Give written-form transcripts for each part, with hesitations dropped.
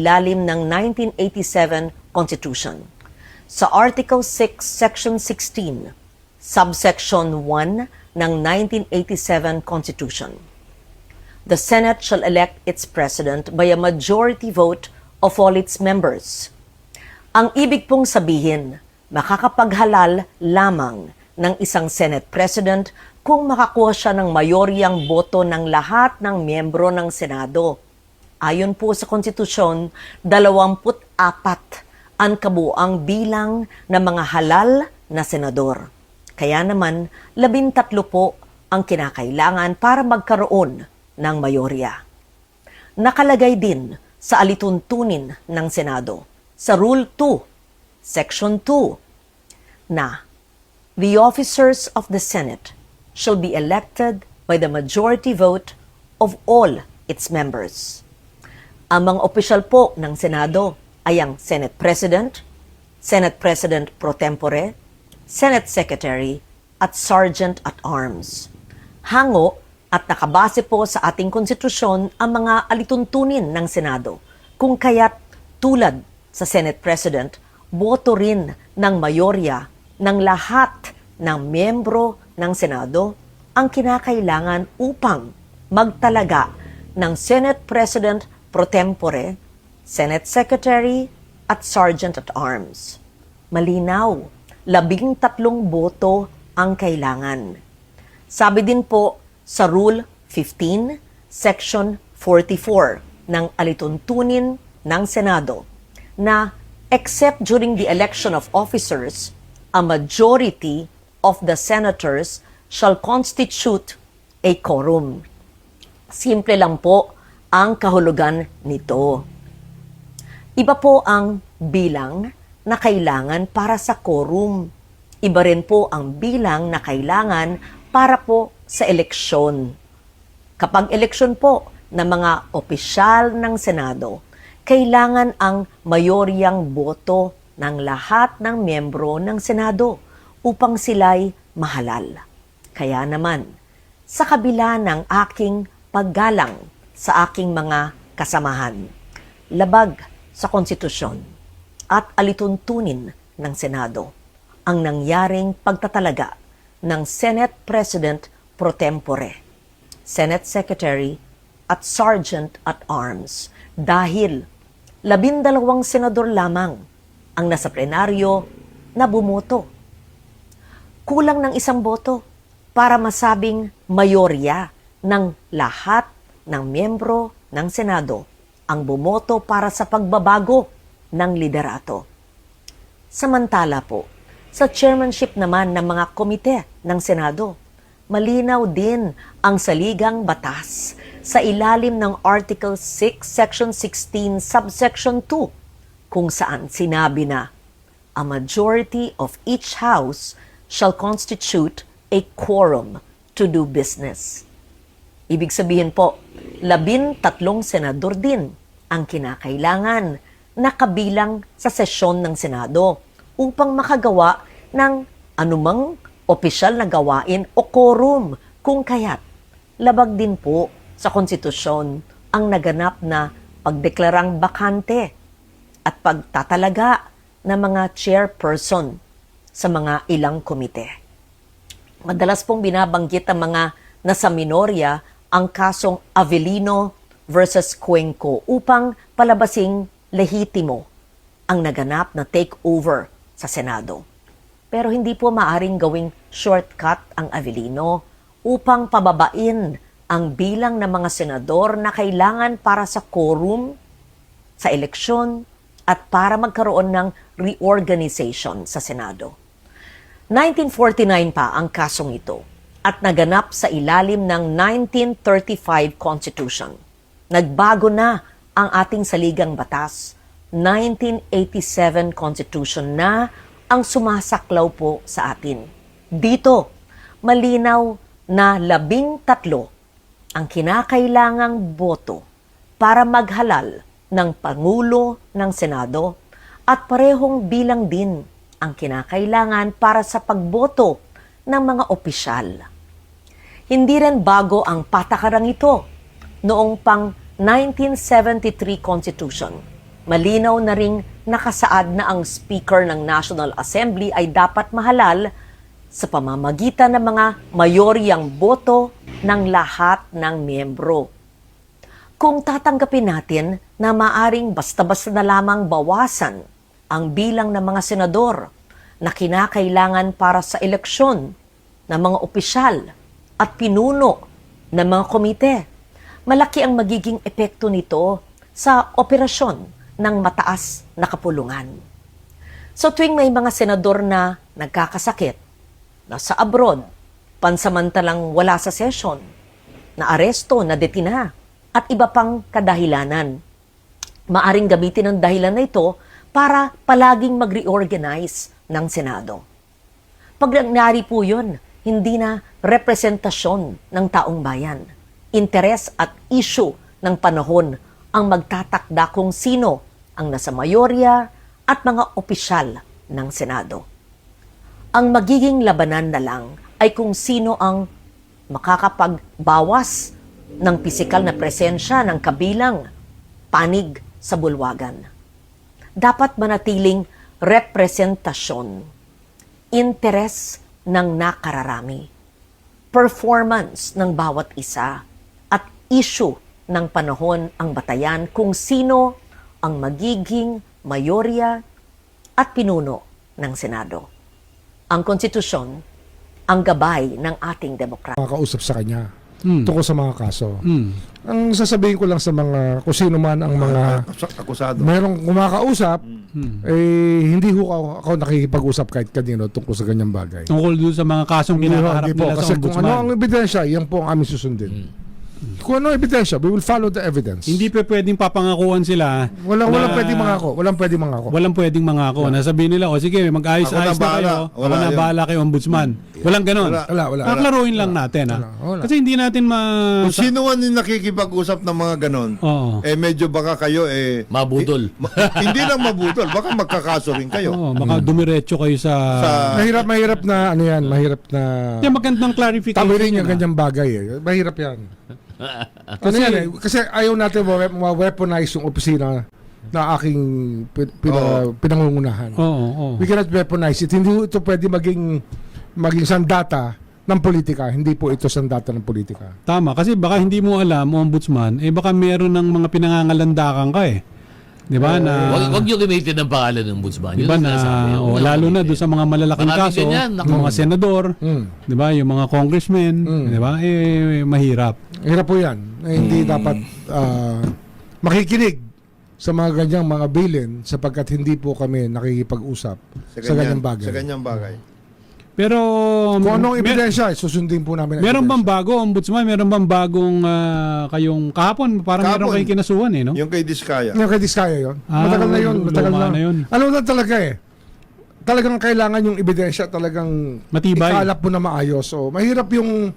ilalim ng 1987 Constitution. Sa Article 6, Section 16, Subsection 1 ng 1987 Constitution, the Senate shall elect its President by a majority vote of all its members. Ang ibig pong sabihin, makakapaghalal lamang ng isang Senate President kung makakuha siya ng mayoryang boto ng lahat ng miyembro ng Senado. Ayon po sa konstitusyon, 24 ang kabuuang bilang ng mga halal na senador. Kaya naman, 13 po ang kinakailangan para magkaroon ng mayorya. Nakalagay din sa alituntunin ng Senado, sa Rule 2, Section 2, na the officers of the Senate shall be elected by the majority vote of all its members. Ang mga opisyal po ng Senado ay ang Senate President, Senate President pro tempore, Senate Secretary, at Sergeant at Arms. Hango at nakabase po sa ating konstitusyon ang mga alituntunin ng Senado, kung kaya't tulad sa Senate President, boto rin ng mayorya ng lahat ng miyembro ng Senado ang kinakailangan upang magtalaga ng Senate President pro tempore, Senate Secretary, at Sergeant at Arms. Malinaw, 13 boto ang kailangan. Sabi din po sa Rule 15, Section 44 ng alituntunin ng Senado na except during the election of officers, a majority of the senators shall constitute a quorum. Simple lang po ang kahulugan nito. Iba po ang bilang na kailangan para sa quorum. Iba rin po ang bilang na kailangan para po sa eleksyon. Kapag eleksyon po ng mga opisyal ng Senado, kailangan ang mayoryang boto ng lahat ng miyembro ng Senado upang sila'y mahalal. Kaya naman, sa kabila ng aking paggalang sa aking mga kasamahan, labag sa konstitusyon at alituntunin ng Senado ang nangyaring pagtatalaga ng Senate President pro tempore, Senate Secretary, at Sergeant at Arms dahil 12 senador lamang ang nasa plenaryo na bumoto. Kulang ng 1 boto para masabing mayorya ng lahat ng miyembro ng Senado ang bumoto para sa pagbabago ng liderato. Samantala po, sa chairmanship naman ng mga komite ng Senado, malinaw din ang saligang batas sa ilalim ng Article 6, Section 16, Subsection 2, kung saan sinabi na, a majority of each house shall constitute a quorum to do business. Ibig sabihin po, 13 senador din ang kinakailangan na kabilang sa sesyon ng Senado upang makagawa ng anumang opisyal na gawain o quorum, kung kaya't labag din po sa konstitusyon ang naganap na pagdeklarang bakante at pagtatalaga ng mga chairperson sa mga ilang komite. Madalas pong binabanggit ang mga nasa minorya ang kasong Avellino versus Cuenco upang palabasing lehitimo ang naganap na takeover sa Senado. Pero hindi po maaring gawing shortcut ang Avellino upang pababain ang bilang ng mga senador na kailangan para sa quorum, sa eleksyon, at para magkaroon ng reorganization sa Senado. 1949 pa ang kasong ito at naganap sa ilalim ng 1935 Constitution. Nagbago na ang ating saligang batas. 1987 Constitution na ang sumasaklaw po sa atin. Dito, malinaw na 13 ang kinakailangang boto para maghalal ng Pangulo ng Senado at parehong bilang din ang kinakailangan para sa pagboto ng mga opisyal. Hindi rin bago ang patakarang ito noong pang 1973 Constitution malinaw na ring nakasaad na ang Speaker ng National Assembly ay dapat mahalal sa pamamagitan ng mga mayoryang boto ng lahat ng miyembro. Kung tatanggapin natin na maaring basta-basta na lamang bawasan ang bilang ng mga senador na kinakailangan para sa eleksyon ng mga opisyal at pinuno ng mga komite, malaki ang magiging epekto nito sa operasyon ng mataas na kapulungan. So tuwing may mga senador na nagkakasakit, nasa abroad, pansamantalang wala sa session, na aresto, na detina, at iba pang kadahilanan, maaring gamitin ang dahilan na ito para palaging mag-reorganize ng Senado. Pag nangyari po yun, hindi na representasyon ng taong bayan. Interes at issue ng panahon ang magtatakda kung sino ang nasa mayorya at mga opisyal ng Senado. Ang magiging labanan na lang ay kung sino ang makakapagbawas ng pisikal na presensya ng kabilang panig sa bulwagan. Dapat manatiling representasyon, interes ng nakararami, performance ng bawat isa, at issue ng panahon ang batayan kung sino ang magiging mayorya at pinuno ng Senado. Ang konstitusyon, ang gabay ng ating demokrasya. Makausap sa kanya tungkol sa mga kaso. Ang sasabihin ko lang sa mga, kung sino man ang mga akusado. mayroong kumakausap, hindi ho ako nakikipag-usap kahit kanino tungkol sa ganyang bagay. Tungkol doon sa mga kasong kinakaharap Hindi po, nila sa kasi kung ano ang ombudsman. ebidensya, yan po ang aming susundin. Kung ano ang ebidensya, we will follow the evidence. Hindi pa pwedeng papangakuan sila. Walang na- pwedeng mangako. Walang pwedeng mangako. Walang pwedeng mangako. Nasabihin nila, o sige, mag-ayos-ayos Ako na na kayo. bahala. Ako Wala na yun. bahala kay ombudsman. Walang ganon. Wala. Paklaruhin lang natin. Wala. Kasi hindi natin Kung sino man yung nakikipag-usap ng mga ganon, Oo. medyo baka kayo Mabudol. hindi lang mabutol, baka magkakaso rin kayo. Oo, baka dumiretso kayo sa... Mahirap na ano yan, mahirap na Yung magandang clarification. tawirin yung yun, ganyang bagay eh. Mahirap yan. Kasi, yan eh, kasi ayaw natin ma-weaponize yung opisina na aking pinangungunahan. Oo. We cannot weaponize it. Hindi ito pwede maging sandata ng politika. Hindi po ito sandata ng politika. Tama. Kasi baka hindi mo alam, ombudsman, baka meron ng mga pinangangalandakan ka eh. Di ba? Na, Wag niyo gamitin ang pangalan ng ombudsman. di ba Yun ang na, sinasabi. Huwag niyo lalo na gamitin. doon sa mga malalaking Maraming kaso, ganyan, naku. yung mga senador, di ba? Yung mga congressmen, di ba? Mahirap. Hirap po yan. Hindi dapat makikinig sa mga ganyang mga bilin sapagkat hindi po kami nakikipag-usap sa ganyang bagay. Sa ganyang bagay. Pero Kung anong ebidensya, susundin po namin ang meron bang ebidensya. bago, ombudsman? Meron bang bagong kayong kahapon? Parang meron Kahapon. kayong kinasuhan eh, no? Yung kay Diskaya. Yung kay Diskaya yun. Ah, Matagal na yun. Matagal luma na. na yun. Ano na talaga eh. Talagang kailangan yung ebidensya talagang Matibay. ikalap mo na maayos. So, mahirap yung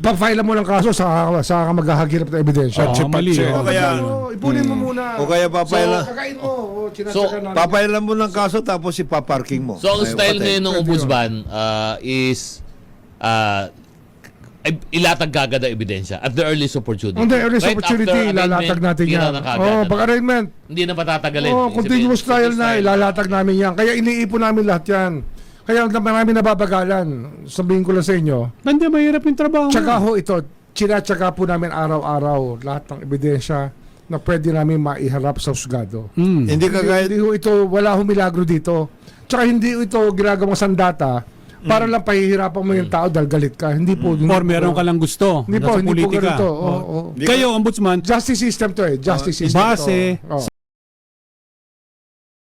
pa-file mo ng kaso sa ka maghahagirap ng ebidensya. Oo, Check, mali, check. O kaya- Ipunin mo muna. O kaya papailan. Kakain mo. So, Papailan mo ng kaso tapos ipaparking mo. So, ang Ay, style patay. ngayon ng Pwede ombudsman is ilatag kagad ang ebidensya at the earliest opportunity. On the earliest Right opportunity, after ilalatag arraignment, natin tira yan. na kagad, Oh, ano? pag arraignment. Hindi na patatagalin. Oh, Ibig continuous sabihin, trial na, ilalatag namin yan. Kaya iniipon namin lahat yan. Kaya marami nababagalan. Sabihin ko lang sa inyo. Hindi, mahirap yung trabaho. Tsaka ho ito, tsaka po namin araw-araw lahat ng ebidensya na pwede namin maiharap sa husgado. Hindi kagaya Hindi ho ito, wala ho milagro dito. Tsaka hindi ho ito ginagawang sandata para lang pahihirapan mo yung tao dahil galit ka. Hindi po. Or meron ka lang gusto. Hindi po, nasa hindi po politika. ganito. Oh. Oo. Kayo, ombudsman, Justice system to eh. Justice system base to. Oo.